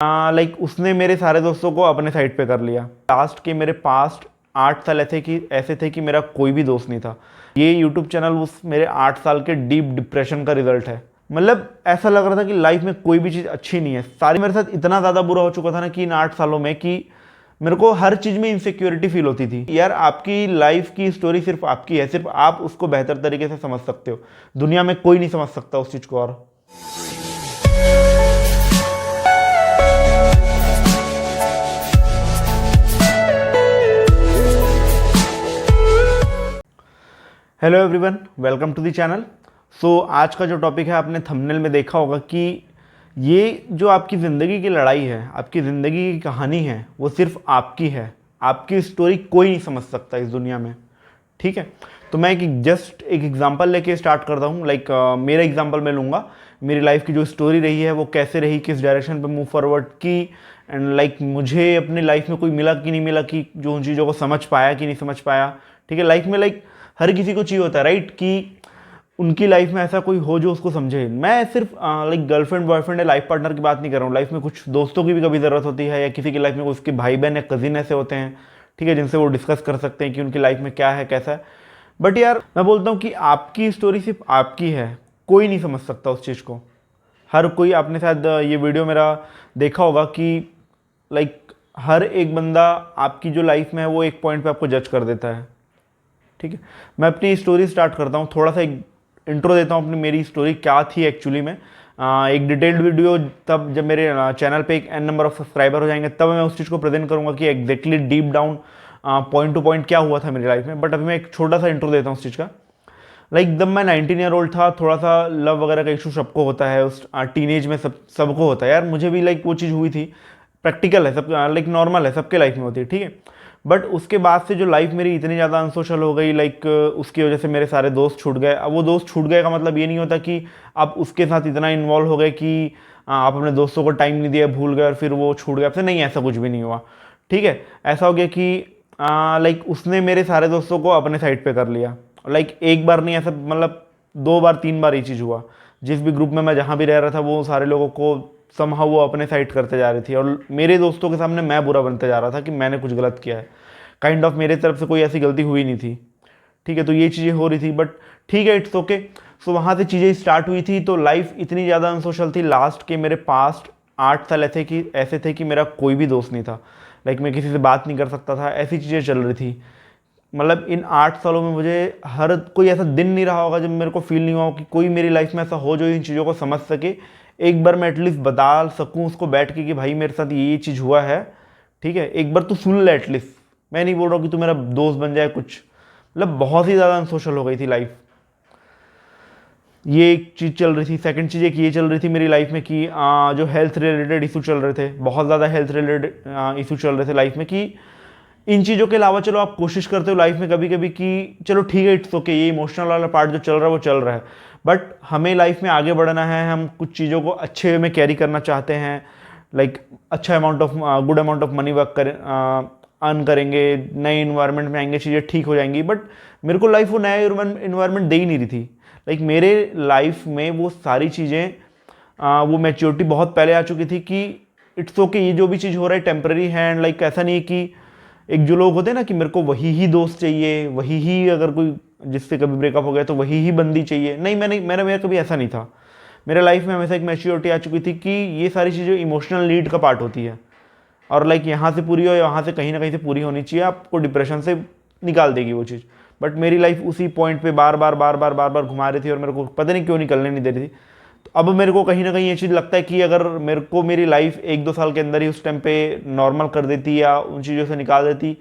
Like उसने मेरे सारे दोस्तों को अपने साइड पे कर लिया। लास्ट के मेरे पास्ट 8 साल ऐसे थे कि मेरा कोई भी दोस्त नहीं था। ये यूट्यूब चैनल उस मेरे 8 साल के डीप डिप्रेशन का रिजल्ट है। मतलब ऐसा लग रहा था कि लाइफ में कोई भी चीज़ अच्छी नहीं है। सारी मेरे साथ इतना ज़्यादा बुरा हो चुका था ना कि इन 8 सालों में कि मेरे को हर चीज़ में इनसिक्योरिटी फील होती थी। यार आपकी लाइफ की स्टोरी सिर्फ आपकी है, सिर्फ आप उसको बेहतर तरीके से समझ सकते हो। दुनिया में कोई नहीं समझ सकता उस चीज़ को। और hello everyone, welcome to the channel. So आज का जो टॉपिक है आपने थंबनेल में देखा होगा कि ये जो आपकी ज़िंदगी की लड़ाई है, आपकी ज़िंदगी की कहानी है, वो सिर्फ आपकी है। आपकी स्टोरी कोई नहीं समझ सकता इस दुनिया में, ठीक है। तो मैं जस्ट एक एग्जांपल लेके स्टार्ट करता हूँ। मेरा एग्जांपल मैं लूँगा, मेरी लाइफ की जो स्टोरी रही है वो कैसे रही, किस डायरेक्शन पे मूव फॉरवर्ड की, एंड मुझे अपनी लाइफ में कोई मिला कि नहीं मिला, कि जो उन चीज़ों को समझ पाया कि नहीं समझ पाया, ठीक है। लाइफ में हर किसी को चाहिए होता है, राइट, कि उनकी लाइफ में ऐसा कोई हो जो उसको समझे। मैं सिर्फ गर्लफ्रेंड बॉयफ्रेंड या लाइफ पार्टनर की बात नहीं कर रहा हूँ। लाइफ में कुछ दोस्तों की भी कभी ज़रूरत होती है, या किसी की लाइफ में उसके भाई बहन या कजिन ऐसे होते हैं, ठीक है, जिनसे वो डिस्कस कर सकते हैं कि उनकी लाइफ में क्या है, कैसा है। बट यार मैं बोलता हूँ कि आपकी स्टोरी सिर्फ आपकी है, कोई नहीं समझ सकता उस चीज़ को। हर कोई, आपने शायद ये वीडियो मेरा देखा होगा कि हर एक बंदा आपकी जो लाइफ में है वो एक पॉइंट पे आपको जज कर देता है, ठीक है। मैं अपनी स्टोरी स्टार्ट करता हूँ, थोड़ा सा एक इंट्रो देता हूँ अपनी, मेरी स्टोरी क्या थी एक्चुअली में। एक डिटेल्ड वीडियो तब जब मेरे चैनल पे एक एन नंबर ऑफ सब्सक्राइबर हो जाएंगे तब मैं उस चीज़ को प्रेजेंट करूँगा कि exactly deep down point two point क्या हुआ था मेरी लाइफ में। बट अभी मैं एक छोटा सा इंट्रो देता हूँ उस चीज़ का। जब मैं 19 ईयर ओल्ड था, थोड़ा सा लव वगैरह का इशू सबको होता है उस टीनेज में, सबको होता है यार। मुझे भी वो चीज़ हुई थी। प्रैक्टिकल है, सब नॉर्मल है, सबके लाइफ में होती है, ठीक है। बट उसके बाद से जो लाइफ मेरी इतनी ज़्यादा अनसोशल हो गई, उसकी वजह से मेरे सारे दोस्त छूट गए। अब वो दोस्त छूट गए का मतलब ये नहीं होता कि आप उसके साथ इतना इन्वॉल्व हो गए कि आप अपने दोस्तों को टाइम नहीं दिया, भूल गए और फिर वो छूट गए आपसे। नहीं, ऐसा कुछ भी नहीं हुआ, ठीक है। ऐसा हो गया कि उसने मेरे सारे दोस्तों को अपने साइड पे कर लिया। एक बार नहीं, ऐसा 2 बार 3 बार ये चीज़ हुआ। जिस भी ग्रुप में मैं जहाँ भी रह रहा था वो सारे लोगों को समहाउ वो अपने साइड करते जा रही थी, और मेरे दोस्तों के सामने मैं बुरा बनते जा रहा था कि मैंने कुछ गलत किया है। काइंड ऑफ मेरे तरफ से कोई ऐसी गलती हुई नहीं थी, ठीक है। तो ये चीज़ें हो रही थी, बट ठीक है, इट्स ओके। सो वहाँ से चीज़ें स्टार्ट हुई थी। तो लाइफ इतनी ज़्यादा अनसोशल थी। लास्ट के मेरे पास्ट 8 साल ऐसे थे कि मेरा कोई भी दोस्त नहीं था। मैं किसी से बात नहीं कर सकता था, ऐसी चीज़ें चल रही थी। इन 8 सालों में मुझे हर कोई ऐसा दिन नहीं रहा होगा जब मेरे को फील नहीं हुआ कि कोई मेरी लाइफ में ऐसा हो जो इन चीज़ों को समझ सके। एक बार मैं एटलीस्ट बता सकूं उसको बैठ के कि भाई मेरे साथ ये चीज़ हुआ है, ठीक है, एक बार तू सुन ले एटलीस्ट। मैं नहीं बोल रहा हूँ कि तू मेरा दोस्त बन जाए कुछ। बहुत ही ज़्यादा अनसोशल हो गई थी लाइफ। ये एक चीज़ चल रही थी। सेकंड चीज़ एक ये चल रही थी मेरी लाइफ में कि जो हेल्थ रिलेटेड इशू चल रहे थे, बहुत ज़्यादा हेल्थ रिलेटेड इशू चल रहे थे लाइफ में। कि इन चीज़ों के अलावा चलो आप कोशिश करते हो लाइफ में कभी कभी कि चलो ठीक है, इट्स ओके, ये इमोशनल वाला पार्ट जो चल रहा है वो चल रहा है, बट हमें लाइफ में आगे बढ़ना है। हम कुछ चीज़ों को अच्छे वे में कैरी करना चाहते हैं। अच्छा amount of good amount of money work earn करेंगे, नए इन्वायरमेंट में आएंगे, चीज़ें ठीक हो जाएंगी। बट मेरे को लाइफ वो नया इन्वायरमेंट दे ही नहीं रही थी। मेरे लाइफ में वो सारी चीज़ें वो मैच्योरिटी बहुत पहले आ चुकी थी कि इट्स ओके, ये जो भी चीज़ हो रहा है टेम्पररी है। एंड ऐसा नहीं है कि एक जो लोग होते हैं ना कि मेरे को वही ही दोस्त चाहिए, वही ही, अगर कोई जिससे कभी ब्रेकअप हो गया तो वही ही बंदी चाहिए। नहीं, मेरा कभी ऐसा नहीं था। मेरे लाइफ में हमेशा एक मैच्योरिटी आ चुकी थी कि ये सारी चीज़ें इमोशनल नीड का पार्ट होती है, और यहाँ से पूरी हो या वहाँ से कहीं ना कहीं से पूरी होनी चाहिए, आपको डिप्रेशन से निकाल देगी वो चीज़। बट मेरी लाइफ उसी पॉइंट पे बार बार घुमा रही थी, और मेरे को पता नहीं क्यों निकलने नहीं दे रही थी। तो अब मेरे को कहीं ना कहीं ये चीज़ लगता है कि अगर मेरे को मेरी लाइफ 1-2 साल के अंदर ही उस टाइम पे नॉर्मल कर देती या उन चीज़ों से निकाल देती,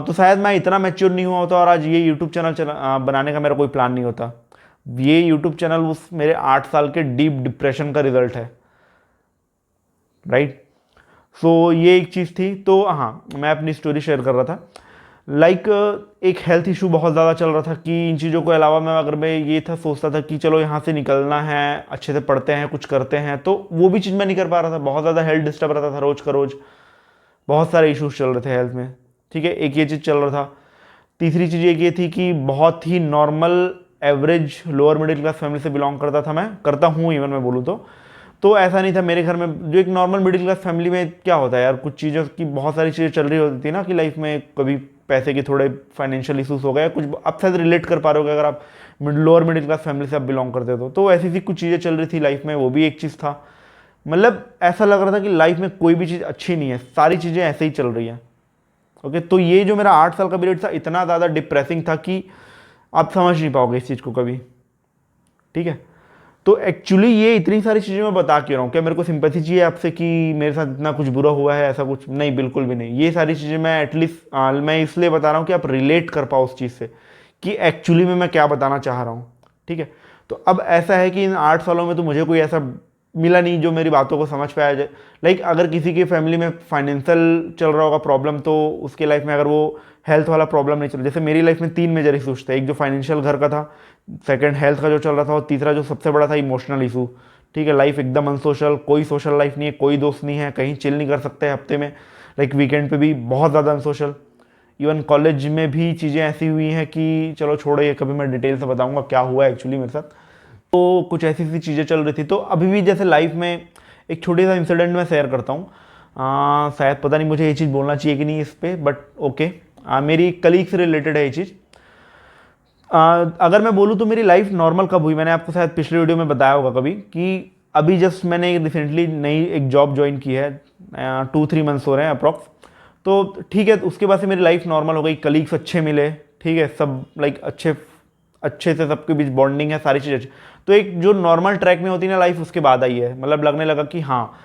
तो शायद मैं इतना मैच्योर नहीं हुआ होता और आज ये यूट्यूब चैनल बनाने का मेरा कोई प्लान नहीं होता। ये यूट्यूब चैनल उस मेरे 8 साल के डीप डिप्रेशन का रिजल्ट है, राइट। सो ये एक चीज़ थी। तो हाँ, मैं अपनी स्टोरी शेयर कर रहा था। एक हेल्थ इशू बहुत ज़्यादा चल रहा था कि इन चीज़ों के अलावा मैं ये था सोचता था कि चलो यहाँ से निकलना है, अच्छे से पढ़ते हैं, कुछ करते हैं, तो वो भी चीज़ मैं नहीं कर पा रहा था। बहुत ज़्यादा हेल्थ डिस्टर्ब रहता था रोज़ का रोज़, बहुत सारे इश्यूज चल रहे थे हेल्थ में, ठीक है। एक ये चीज़ चल रहा था। तीसरी चीज़ एक ये थी कि बहुत ही normal average lower middle class family से बिलोंग करता था मैं, करता हूँ इवन मैं बोलूँ तो। तो ऐसा नहीं था मेरे घर में। जो एक नॉर्मल मिडिल क्लास फैमिली में क्या होता है यार, कुछ चीज़ों की बहुत सारी चीज़ें चल रही होती थी ना कि लाइफ में, कभी पैसे के थोड़े फाइनेंशियल इशूज़ हो गए कुछ, आप शायद रिलेट कर पा रहे हो अगर आप लोअर मिडिल क्लास फैमिली से आप बिलोंग करते हो तो ऐसी सी कुछ चीज़ें चल रही थी लाइफ में, वो भी एक चीज़ था। मतलब ऐसा लग रहा था कि लाइफ में कोई भी चीज़ अच्छी नहीं है, सारी चीज़ें ऐसे ही चल रही हैं। ओके, तो ये जो मेरा 8 साल का पीरियड था इतना ज़्यादा डिप्रेसिंग था कि आप समझ नहीं पाओगे इस चीज़ को कभी। ठीक है, तो एक्चुअली ये इतनी सारी चीज़ें मैं बता क्यों रहा हूँ? क्या मेरे को सिंपैथी चाहिए आपसे कि मेरे साथ इतना कुछ बुरा हुआ है? ऐसा कुछ नहीं, बिल्कुल भी नहीं। ये सारी चीज़ें मैं एटलीस्ट मैं इसलिए बता रहा हूँ कि आप रिलेट कर पाओ उस चीज़ से कि एक्चुअली में मैं क्या बताना चाह रहा हूँ। ठीक है, तो अब ऐसा है कि इन 8 सालों में तो मुझे कोई ऐसा मिला नहीं जो मेरी बातों को समझ पाया जाए। लाइक अगर किसी की फैमिली में फाइनेंशियल चल रहा होगा प्रॉब्लम, तो उसके लाइफ में अगर वो हेल्थ वाला प्रॉब्लम नहीं चल, जैसे मेरी लाइफ में 3 मेजर इशूज थे। एक जो फाइनेंशियल घर का था, सेकंड हेल्थ का जो चल रहा था, और तीसरा जो सबसे बड़ा था इमोशनल इशू। ठीक है, लाइफ एकदम अनसोशल, कोई सोशल लाइफ नहीं है, कोई दोस्त नहीं है, कहीं चिल नहीं कर सकते हफ्ते में, लाइक वीकेंड पे भी बहुत ज़्यादा अनसोशल। इवन कॉलेज में भी चीज़ें ऐसी हुई हैं कि चलो छोड़ो, ये कभी मैं डिटेल से बताऊंगा क्या हुआ एक्चुअली मेरे साथ। तो कुछ ऐसी सी चीज़ें चल रही थी। तो अभी भी जैसे लाइफ में एक छोटी सा इंसिडेंट मैं शेयर करता हूँ। शायद पता नहीं मुझे ये चीज़ बोलना चाहिए कि नहीं इस पर, बट ओके। मेरी कलीग से रिलेटेड है ये चीज़। अगर मैं बोलूँ तो मेरी लाइफ नॉर्मल कब हुई, मैंने आपको शायद पिछले वीडियो में बताया होगा कभी कि अभी जस्ट मैंने रिसेंटली नई एक जॉब ज्वाइन की है, 2-3 मंथ्स हो रहे हैं अप्रॉक्स। तो ठीक है, उसके बाद से मेरी लाइफ नॉर्मल हो गई, कलीग्स अच्छे मिले, ठीक है, सब लाइक अच्छे अच्छे से सबके बीच बॉन्डिंग है, सारी चीज़ें। तो एक जो नॉर्मल ट्रैक में होती है ना लाइफ, उसके बाद आई है। मतलब लगने लगा कि हाँ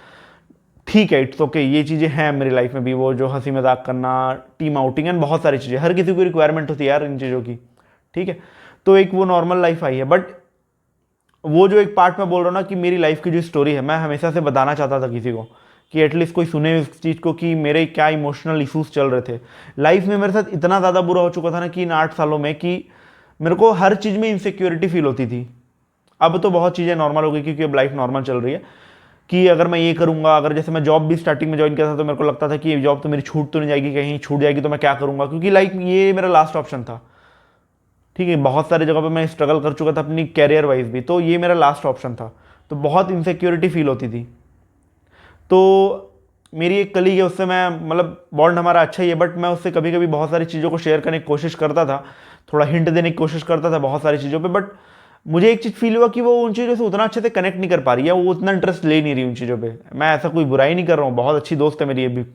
ठीक है, इट्स ओके, ये चीज़ें हैं मेरी लाइफ में भी। वो जो हंसी मजाक करना, टीम आउटिंग एंड बहुत सारी चीज़ें, हर किसी को रिक्वायरमेंट होती है यार इन चीज़ों की। ठीक है, तो एक वो नॉर्मल लाइफ आई है। बट वो जो एक पार्ट में बोल रहा हूँ ना कि मेरी लाइफ की जो स्टोरी है, मैं हमेशा से बताना चाहता था किसी को कि एटलीस्ट कोई सुने इस चीज़ को कि मेरे क्या इमोशनल इशूज़ चल रहे थे लाइफ में। मेरे साथ इतना ज़्यादा बुरा हो चुका था ना कि इन 8 सालों में कि मेरे को हर चीज़ में इनसिक्योरिटी फील होती थी। अब तो बहुत चीज़ें नॉर्मल हो गई क्योंकि अब लाइफ नॉर्मल चल रही है कि अगर मैं ये करूँगा, अगर जैसे मैं जॉब भी स्टार्टिंग में ज्वाइन किया था तो मेरे को लगता था कि ये जॉब तो मेरी छूट तो नहीं जाएगी, कहीं छूट जाएगी तो मैं क्या करूँगा, क्योंकि लाइक ये मेरा लास्ट ऑप्शन था। ठीक है, बहुत सारी जगह पे मैं स्ट्रगल कर चुका था अपनी कैरियर वाइज भी, तो ये मेरा लास्ट ऑप्शन था। तो बहुत इनसिक्योरिटी फील होती थी। तो मेरी एक कलीग है, उससे मैं मतलब बॉन्ड हमारा अच्छा ही है, बट मैं उससे कभी कभी बहुत सारी चीज़ों को शेयर करने की कोशिश करता था, थोड़ा हिंट देने की कोशिश करता था बहुत सारी चीज़ों पे। बट मुझे एक चीज़ फील हुआ कि वो उन चीज़ों से उतना अच्छे से कनेक्ट नहीं कर पा रही है, वो उतना इंटरेस्ट ले नहीं रही उन चीज़ों पे। मैं ऐसा कोई बुराई नहीं कर रहा हूँ, बहुत अच्छी दोस्त है मेरी अभी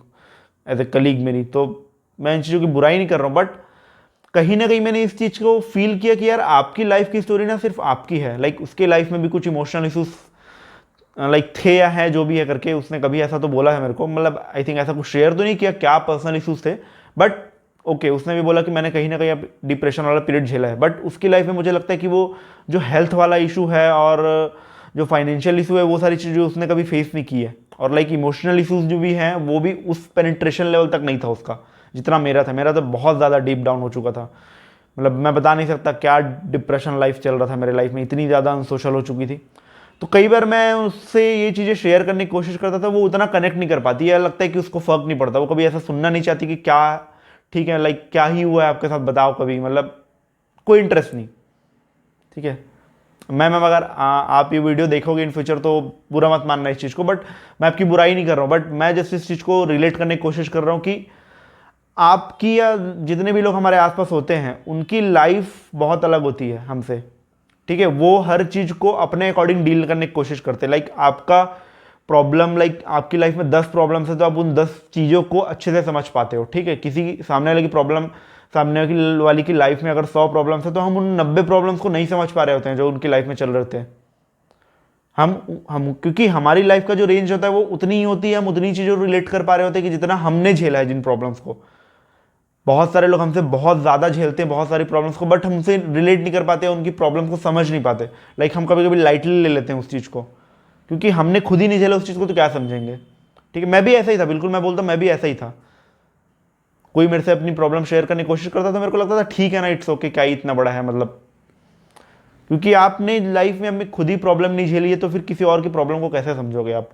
एज ए कलीग मेरी, तो मैं इन चीज़ों की बुराई नहीं कर रहा हूँ। बट कहीं ना कहीं मैंने इस चीज़ को फील किया कि यार आपकी लाइफ की स्टोरी ना सिर्फ आपकी है, लाइक उसके लाइफ में भी कुछ इमोशनल इशूज लाइक थे या है जो भी है करके, उसने कभी ऐसा तो बोला है मेरे को। मतलब आई थिंक ऐसा कुछ शेयर तो नहीं किया क्या पर्सनल इशूज थे, बट ओके, उसने भी बोला कि मैंने कहीं ना कहीं अब डिप्रेशन वाला पीरियड झेला है। बट उसकी लाइफ में मुझे लगता है कि वो जो हेल्थ वाला इशू है और जो फाइनेंशियल इशू है, वो सारी चीज़ें उसने कभी फेस नहीं की है। और लाइक इमोशनल इशूज जो भी हैं वो भी उस पेनिट्रेशन लेवल तक नहीं था उसका जितना मेरा था। मेरा तो बहुत ज़्यादा डीप डाउन हो चुका था। मतलब मैं बता नहीं सकता क्या डिप्रेशन लाइफ चल रहा था मेरे लाइफ में, इतनी ज़्यादा अनसोशल हो चुकी थी। तो कई बार मैं उससे ये चीज़ें शेयर करने की कोशिश करता था, वो उतना कनेक्ट नहीं कर पाती है, लगता है कि उसको फर्क नहीं पड़ता, वो कभी ऐसा सुनना नहीं चाहती कि क्या ठीक है लाइक क्या ही हुआ है आपके साथ बताओ कभी, मतलब कोई इंटरेस्ट नहीं। ठीक है, मैम अगर आप ये वीडियो देखोगे इन फ्यूचर तो बुरा मत मानना इस चीज़ को, बट मैं आपकी बुराई नहीं कर रहा हूँ, बट मैं जस्ट इस चीज़ को रिलेट करने की कोशिश कर रहा हूँ कि आपकी या जितने भी लोग हमारे आसपास होते हैं उनकी लाइफ बहुत अलग होती है हमसे। ठीक है, वो हर चीज़ को अपने अकॉर्डिंग डील करने की कोशिश करते हैं। लाइक आपका प्रॉब्लम, लाइक आपकी लाइफ में 10 प्रॉब्लम्स है तो आप उन 10 चीज़ों को अच्छे से समझ पाते हो। ठीक है, किसी सामने वाले की प्रॉब्लम, सामने वाली की लाइफ में अगर 100 प्रॉब्लम्स है तो हम उन 90 प्रॉब्लम्स को नहीं समझ पा रहे होते हैं जो उनकी लाइफ में चल रहे होते हैं। हम क्योंकि हमारी लाइफ का जो रेंज होता है वो उतनी ही होती है, हम उतनी चीज़ों रिलेट कर पा रहे होते हैं कि जितना हमने झेला है जिन प्रॉब्लम्स को। बहुत सारे लोग हमसे बहुत ज़्यादा झेलते हैं बहुत सारी प्रॉब्लम्स को, बट हमसे रिलेट नहीं कर पाते, उनकी प्रॉब्लम को समझ नहीं पाते। लाइक हम कभी कभी लाइटली ले लेते हैं उस चीज़ को, क्योंकि हमने खुद ही नहीं झेला उस चीज़ को तो क्या समझेंगे। ठीक है, मैं भी ऐसा ही था, बिल्कुल मैं बोलता मैं भी ऐसा ही था। कोई मेरे से अपनी प्रॉब्लम शेयर करने की कोशिश करता था, मेरे को लगता था ठीक है ना, इट्स ओके, क्या ही इतना बड़ा है, मतलब क्योंकि आपने लाइफ में अपनी खुद ही प्रॉब्लम नहीं झेली है तो फिर किसी और की प्रॉब्लम को कैसे समझोगे आप।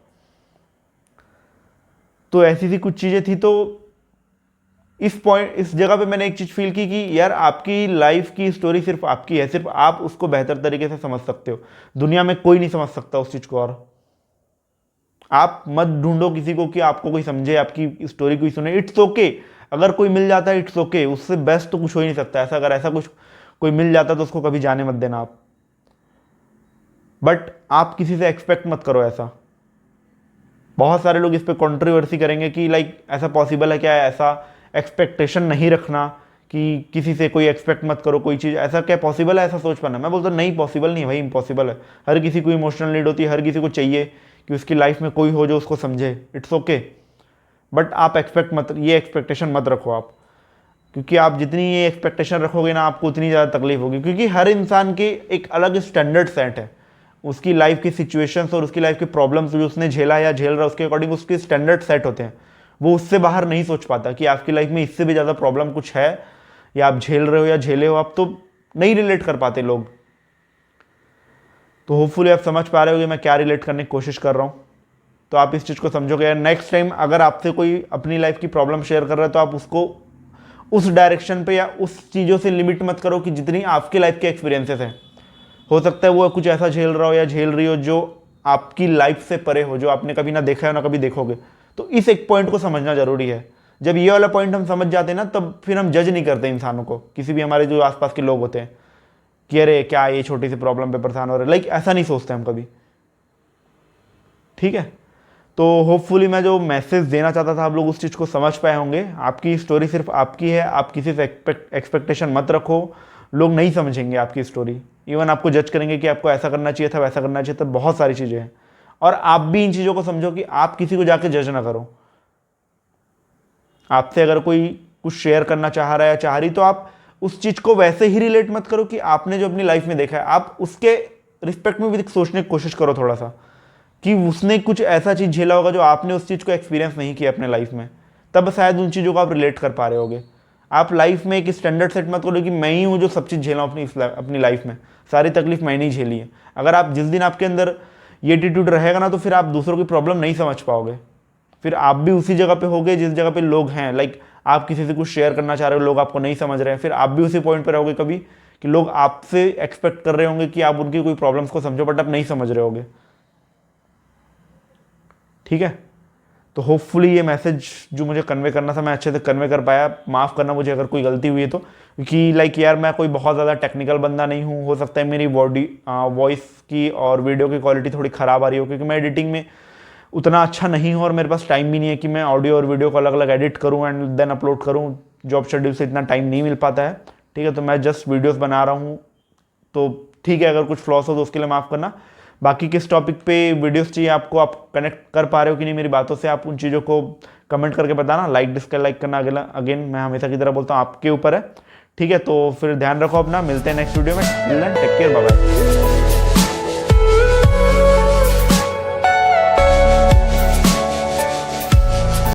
तो ऐसी सी कुछ चीज़ें थी। तो इस जगह पे मैंने एक चीज़ फील की कि यार आपकी लाइफ की स्टोरी सिर्फ आपकी है, सिर्फ आप उसको बेहतर तरीके से समझ सकते हो, दुनिया में कोई नहीं समझ सकता उस चीज़ को। और आप मत ढूंढो किसी को कि आपको कोई समझे, आपकी स्टोरी कोई सुने। इट्स ओके, अगर कोई मिल जाता है इट्स ओके, उससे बेस्ट तो कुछ हो ही नहीं सकता ऐसा। अगर ऐसा कुछ कोई मिल जाता तो उसको कभी जाने मत देना आप, बट आप किसी से एक्सपेक्ट मत करो ऐसा। बहुत सारे लोग इस पर कंट्रोवर्सी करेंगे कि लाइक ऐसा पॉसिबल है क्या, ऐसा एक्सपेक्टेशन नहीं रखना कि किसी से कोई एक्सपेक्ट मत करो कोई चीज़, ऐसा क्या पॉसिबल है ऐसा सोच पाना। मैं बोलता हूँ नहीं, पॉसिबल नहीं है भाई, इम्पॉसिबल है। हर किसी को इमोशनल नीड होती है, हर किसी को चाहिए कि उसकी लाइफ में कोई हो जो उसको समझे, इट्स ओके। बट आप ये एक्सपेक्टेशन मत रखो आप, क्योंकि आप जितनी ये एक्सपेक्टेशन रखोगे ना आपको उतनी ज़्यादा तकलीफ होगी, क्योंकि हर इंसान के एक अलग स्टैंडर्ड सेट है। उसकी लाइफ की सिचुएशंस और उसकी लाइफ के प्रॉब्लम्स जो उसने झेला या झेल रहा है उसके अकॉर्डिंग उसके स्टैंडर्ड सेट होते हैं। वो उससे बाहर नहीं सोच पाता कि आपकी लाइफ में इससे भी ज़्यादा प्रॉब्लम कुछ है या आप झेल रहे हो या झेले हो आप, तो नहीं रिलेट कर पाते लोग। तो होपफुली आप समझ पा रहे हो कि मैं क्या रिलेट करने की कोशिश कर रहा हूँ। तो आप इस चीज़ को समझोगे यार। नेक्स्ट टाइम अगर आपसे कोई अपनी लाइफ की प्रॉब्लम शेयर कर रहा है तो आप उसको उस डायरेक्शन पे या उस चीज़ों से लिमिट मत करो कि जितनी आपकी लाइफ के एक्सपीरियंसेस हैं। हो सकता है वो कुछ ऐसा झेल रहा हो या झेल रही हो जो आपकी लाइफ से परे हो, जो आपने कभी ना देखा है ना कभी देखोगे। तो इस एक पॉइंट को समझना जरूरी है। जब ये वाला पॉइंट हम समझ जाते हैं ना, तब फिर हम जज नहीं करते इंसानों को, किसी भी हमारे जो आसपास के लोग होते हैं कि अरे क्या ये छोटी सी प्रॉब्लम पे परेशान हो रहे, लाइक ऐसा नहीं सोचते हम कभी। ठीक है, तो होपफुली मैं जो मैसेज देना चाहता था आप लोग उस चीज़ को समझ पाए होंगे। आपकी स्टोरी सिर्फ आपकी है, आप किसी से एक्सपेक्टेशन मत रखो। लोग नहीं समझेंगे आपकी स्टोरी, इवन आपको जज करेंगे कि आपको ऐसा करना चाहिए था, वैसा करना चाहिए था, बहुत सारी चीज़ें हैं। और आप भी इन चीज़ों को समझो कि आप किसी को जाके जज ना करो। आपसे अगर कोई कुछ शेयर करना चाह रहा है या चाह रही, तो आप उस चीज़ को वैसे ही रिलेट मत करो कि आपने जो अपनी लाइफ में देखा है। आप उसके रिस्पेक्ट में भी सोचने की कोशिश करो थोड़ा सा, कि उसने कुछ ऐसा चीज़ झेला होगा जो आपने उस चीज़ को एक्सपीरियंस नहीं किया अपने लाइफ में, तब शायद उन चीज़ों को आप रिलेट कर पा रहे होगे। आप लाइफ में एक स्टैंडर्ड सेट मत करो कि मैं ही हूँ जो सब चीज़ झेला हूँ अपनी लाइफ में, सारी तकलीफ मैंने ही झेली है। अगर आप जिस दिन आपके अंदर ये एटीट्यूड रहेगा ना, तो फिर आप दूसरों की प्रॉब्लम नहीं समझ पाओगे। फिर आप भी उसी जगह पे होगे जिस जगह पे लोग हैं, लाइक आप किसी से कुछ शेयर करना चाह रहे हो, लोग आपको नहीं समझ रहे हैं, फिर आप भी उसी पॉइंट पे रहोगे कभी कि लोग आपसे एक्सपेक्ट कर रहे होंगे कि आप उनकी कोई प्रॉब्लम्स को समझो, बट आप नहीं समझ रहे होगे। ठीक है, तो होपफुली ये मैसेज जो मुझे कन्वे करना था मैं अच्छे से कन्वे कर पाया। माफ़ करना मुझे अगर कोई गलती हुई है तो, क्योंकि लाइक यार मैं कोई बहुत ज़्यादा टेक्निकल बंदा नहीं हूँ। हो सकता है मेरी वॉइस की और वीडियो की क्वालिटी थोड़ी ख़राब आ रही हो, क्योंकि मैं एडिटिंग में उतना अच्छा नहीं हूँ और मेरे पास टाइम भी नहीं है कि मैं ऑडियो और वीडियो को अलग अलग एडिट करूँ एंड देन अपलोड करूँ। जॉब शेड्यूल से इतना टाइम नहीं मिल पाता है। ठीक है, तो मैं जस्ट वीडियोज़ बना रहा हूँ, तो ठीक है, अगर कुछ फ्लॉस हो तो उसके लिए माफ़ करना। बाकी किस टॉपिक पे वीडियोस चाहिए आपको, आप कनेक्ट कर पा रहे हो कि नहीं मेरी बातों से, आप उन चीज़ों को कमेंट करके बताना। लाइक डिसलाइक करना अगेन मैं हमेशा की तरह बोलता हूँ आपके ऊपर है। ठीक है, तो फिर ध्यान रखो अपना, मिलते हैं नेक्स्ट वीडियो में। Take care, bye bye.